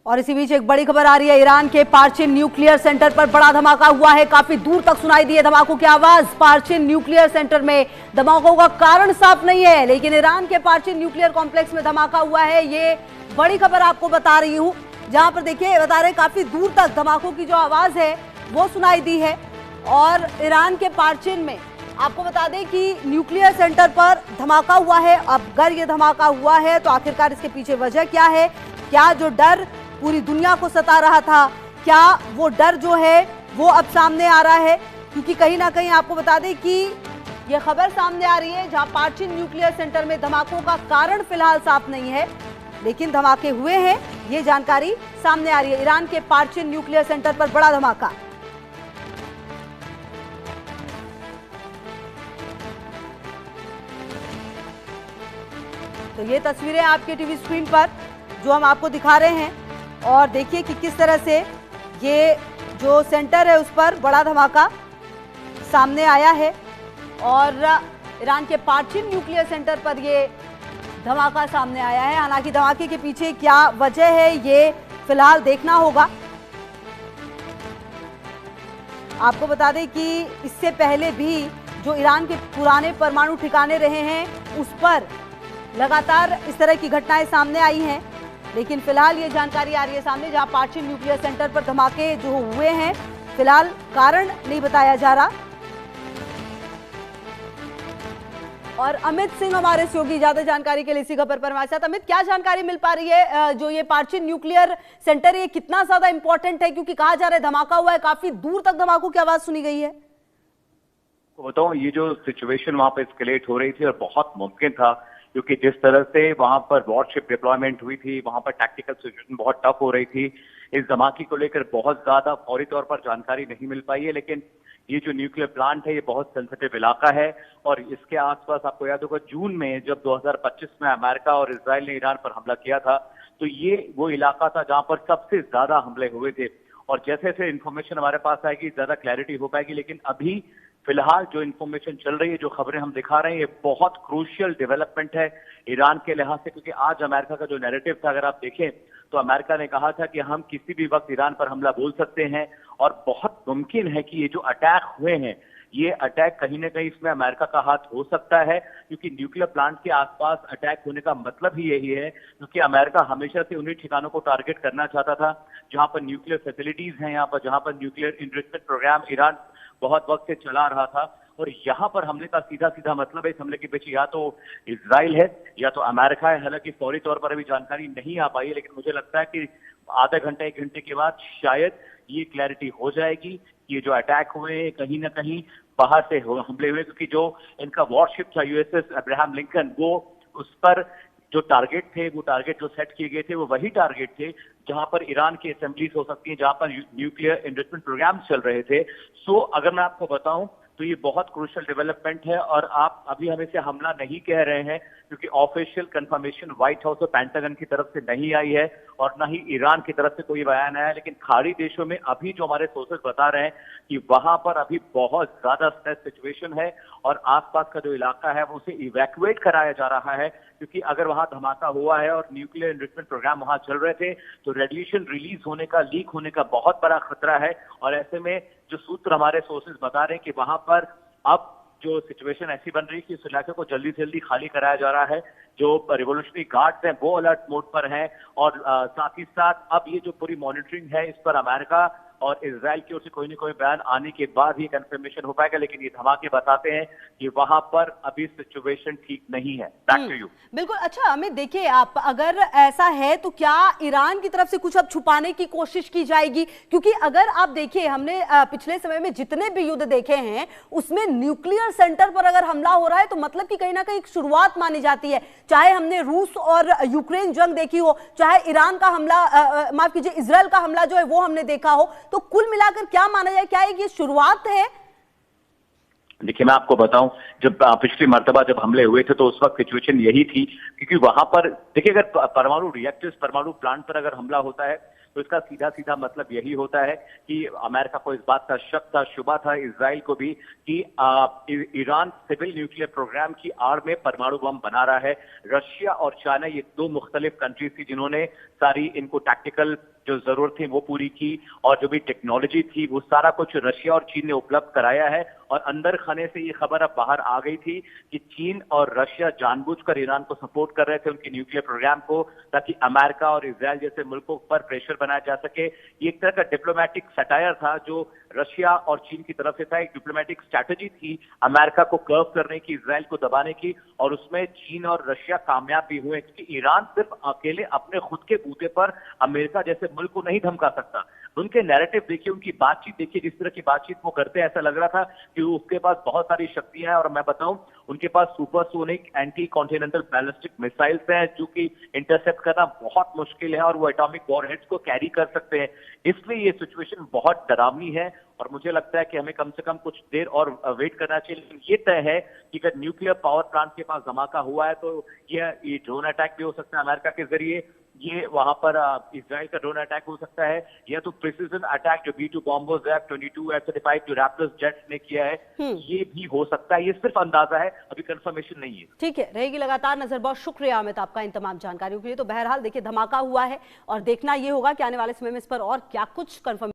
और इसी बीच एक बड़ी खबर आ रही है। ईरान के पार्चिन न्यूक्लियर सेंटर पर बड़ा धमाका हुआ है। काफी दूर तक सुनाई दी है धमाकों की आवाज। पार्चिन न्यूक्लियर सेंटर में धमाकों का कारण साफ नहीं है, लेकिन ईरान के पार्चिन न्यूक्लियर कॉम्प्लेक्स में धमाका हुआ है। ये बड़ी खबर आपको बता रही हूँ, जहां पर देखिए बता रहे काफी दूर तक धमाकों की जो आवाज है वो सुनाई दी है। और ईरान के पार्चिन में आपको बता दें कि न्यूक्लियर सेंटर पर धमाका हुआ है। अब अगर ये धमाका हुआ है तो आखिरकार इसके पीछे वजह क्या है? क्या जो डर पूरी दुनिया को सता रहा था, क्या वो डर जो है वो अब सामने आ रहा है? क्योंकि कहीं ना कहीं आपको बता दें कि ये खबर सामने आ रही है, जहां पार्चिन न्यूक्लियर सेंटर में धमाकों का कारण फिलहाल साफ नहीं है, लेकिन धमाके हुए हैं, ये जानकारी सामने आ रही है। ईरान के पार्चिन न्यूक्लियर सेंटर पर बड़ा धमाका। तो ये तस्वीरें आपके टीवी स्क्रीन पर जो हम आपको दिखा रहे हैं, और देखिए कि किस तरह से ये जो सेंटर है उस पर बड़ा धमाका सामने आया है। और ईरान के पार्चिन न्यूक्लियर सेंटर पर ये धमाका सामने आया है। हालांकि धमाके के पीछे क्या वजह है ये फिलहाल देखना होगा। आपको बता दें कि इससे पहले भी जो ईरान के पुराने परमाणु ठिकाने रहे हैं उस पर लगातार इस तरह की घटनाएं सामने आई हैं, लेकिन फिलहाल ये जानकारी आ रही है सामने, जहां पार्चिन न्यूक्लियर सेंटर पर धमाके जो हुए हैं, फिलहाल कारण नहीं बताया जा रहा। और अमित सिंह हमारे सहयोगी ज्यादा जानकारी के लिए इसी खबर पर हमारे साथ। अमित, क्या जानकारी मिल पा रही है? जो ये पार्चिन न्यूक्लियर सेंटर ये कितना ज्यादा इंपॉर्टेंट है, क्योंकि कहा जा रहा है धमाका हुआ है, काफी दूर तक धमाकों की आवाज सुनी गई है। बताऊं, ये जो सिचुएशन वहां पर एस्केलेट हो रही थी और बहुत मुमकिन था, क्योंकि जिस तरह से वहां पर वॉरशिप डिप्लॉयमेंट हुई थी, वहां पर टैक्टिकल सिचुएशन बहुत टफ हो रही थी। इस धमाके को लेकर बहुत ज्यादा फौरी तौर पर जानकारी नहीं मिल पाई है, लेकिन ये जो न्यूक्लियर प्लांट है ये बहुत सेंसिटिव इलाका है। और इसके आसपास आपको याद होगा जून में जब 2025 में अमेरिका और इजराइल ने ईरान पर हमला किया था, तो ये वो इलाका था जहां पर सबसे ज्यादा हमले हुए थे। और जैसे जैसे इन्फॉर्मेशन हमारे पास आएगी ज्यादा क्लैरिटी हो पाएगी, लेकिन अभी फिलहाल जो इन्फॉर्मेशन चल रही है, जो खबरें हम दिखा रहे हैं, ये बहुत क्रूशियल डेवलपमेंट है ईरान के लिहाज से। क्योंकि आज अमेरिका का जो नैरेटिव था, अगर आप देखें तो अमेरिका ने कहा था कि हम किसी भी वक्त ईरान पर हमला बोल सकते हैं, और बहुत मुमकिन है कि ये जो अटैक हुए हैं, ये अटैक कहीं ना कहीं इसमें अमेरिका का हाथ हो सकता है। क्योंकि न्यूक्लियर प्लांट के आसपास अटैक होने का मतलब ही यही है, क्योंकि अमेरिका हमेशा से उन्हीं ठिकानों को टारगेट करना चाहता था जहां पर न्यूक्लियर फैसिलिटीज हैं, यहाँ पर जहां पर न्यूक्लियर इनरिचमेंट प्रोग्राम ईरान बहुत वक्त से चला रहा था। और यहाँ पर हमले का सीधा सीधा मतलब है, इस हमले के पीछे या तो इजराइल है या तो अमेरिका है। हालांकि फौरी तौर पर अभी जानकारी नहीं आ पाई है, लेकिन मुझे लगता है कि आधा घंटा 1 घंटे के बाद शायद ये क्लैरिटी हो जाएगी कि ये जो अटैक हुए कहीं ना कहीं बाहर से हमले हुए। क्योंकि जो इनका वॉरशिप था यूएसएस अब्राहम लिंकन, वो उस पर जो टारगेट थे, वो टारगेट जो सेट किए गए थे, वो वही टारगेट थे जहां पर ईरान की असेंबलीज हो सकती हैं, जहां पर न्यूक्लियर इनरिचमेंट प्रोग्राम चल रहे थे। सो अगर मैं आपको बताऊं तो ये बहुत क्रूशियल डेवलपमेंट है। और आप अभी हम इसे हमला नहीं कह रहे हैं, क्योंकि ऑफिशियल कंफर्मेशन व्हाइट हाउस और पेंटागन की तरफ से नहीं आई है, और ना ही ईरान की तरफ से कोई बयान आया है। लेकिन खाड़ी देशों में अभी जो हमारे सोर्सेज बता रहे हैं कि वहां पर अभी बहुत ज्यादा स्ट्रेस सिचुएशन है, और आसपास का जो इलाका है वो उसे इवैक्यूएट कराया जा रहा है। क्योंकि अगर वहां धमाका हुआ है और न्यूक्लियर इनरिचमेंट प्रोग्राम वहां चल रहे थे, तो रेडिएशन रिलीज होने का, लीक होने का बहुत बड़ा खतरा है। और ऐसे में जो सूत्र हमारे सोर्सेज बता रहे हैं कि वहां पर अब जो सिचुएशन ऐसी बन रही है कि उस इलाके को जल्दी से जल्दी खाली कराया जा रहा है। जो रिवोल्यूशनरी गार्ड्स हैं वो अलर्ट मोड पर हैं, और साथ ही साथ अब ये जो पूरी मॉनिटरिंग है, इस पर अमेरिका और इजराइल की ओर से कोई न कोई बयान आने के बाद ही कंफर्मेशन हो पाएगा। लेकिन ये धमाके बताते हैं कि वहां पर अभी सिचुएशन ठीक नहीं है। Back to you. बिल्कुल। अच्छा अमित, देखिए आप, अगर ऐसा है तो क्या ईरान की तरफ से कुछ अब छुपाने की कोशिश की जाएगी? क्योंकि अगर आप देखिए, हमने पिछले समय में जितने भी युद्ध देखे हैं उसमें न्यूक्लियर सेंटर पर अगर हमला हो रहा है तो मतलब कि कहीं ना कहीं एक शुरुआत मानी जाती है। चाहे हमने रूस और यूक्रेन जंग देखी हो, चाहे ईरान का हमला, माफ कीजिए, इजराइल का हमला जो है वो हमने देखा हो, तो कुल मिलाकर क्या माना जाए, क्या ये शुरुआत है? देखिए मैं आपको बताऊं, जब पिछली मर्तबा जब हमले हुए थे तो उस वक्त सिचुएशन यही थी। क्योंकि वहां पर देखिए, अगर परमाणु रिएक्टर्स, परमाणु प्लांट पर अगर हमला होता है तो इसका सीधा सीधा मतलब यही होता है कि अमेरिका को इस बात का शक था, शुबा था, इजराइल को भी, कि ईरान सिविल न्यूक्लियर प्रोग्राम की आड़ में परमाणु बम बना रहा है। रशिया और चाइना ये 2 मुख्तलिफ कंट्रीज थी जिन्होंने सारी इनको टैक्टिकल जो जरूरत थी वो पूरी की, और जो भी टेक्नोलॉजी थी वो सारा कुछ रशिया और चीन ने उपलब्ध कराया है। और अंदर खाने से ये खबर अब बाहर आ गई थी कि चीन और रशिया जानबूझकर ईरान को सपोर्ट कर रहे थे, उनके न्यूक्लियर प्रोग्राम को, ताकि अमेरिका और इजराइल जैसे मुल्कों पर प्रेशर बनाया जा सके। ये एक तरह का डिप्लोमेटिक सटायर था जो रशिया और चीन की तरफ से था, एक डिप्लोमेटिक स्ट्रैटेजी थी अमेरिका को कर्व करने की, इजराइल को दबाने की, और उसमें चीन और रशिया कामयाब भी हुए, क्योंकि ईरान सिर्फ अकेले अपने खुद के बूते पर अमेरिका जैसे मुल्क को नहीं धमका सकता। उनके नैरेटिव देखिए, उनकी बातचीत देखिए, जिस तरह की बातचीत वो करते हैं, ऐसा लग रहा था कि उसके पास बहुत सारी शक्तियां हैं। और मैं बताऊं, उनके पास supersonic anti continental ballistic missiles हैं जो कि इंटरसेप्ट करना बहुत मुश्किल है, और वो एटॉमिक वॉरहेड्स को कैरी कर सकते हैं। इसलिए ये सिचुएशन बहुत डरावनी है, और मुझे लगता है कि हमें कम से कम कुछ देर और वेट करना चाहिए। लेकिन ये तय है कि अगर न्यूक्लियर पावर प्लांट के पास धमाका हुआ है तो ये ड्रोन अटैक भी हो सकता है अमेरिका के जरिए, ये वहां पर इजराइल का ड्रोन अटैक हो सकता है, या तो प्रिसीजन अटैक जो B-2 बॉम्बर्स F-22 F-35 जो रैप्टर्स जेट्स ने किया है, ये भी हो सकता है। ये सिर्फ अंदाजा है, अभी कंफर्मेशन नहीं है। ठीक है, रहेगी लगातार नजर। बहुत शुक्रिया अमित आपका इन तमाम जानकारियों के लिए। तो बहरहाल देखिए, धमाका हुआ है और देखना ये होगा कि आने वाले समय में इस पर और क्या कुछ कंफर्म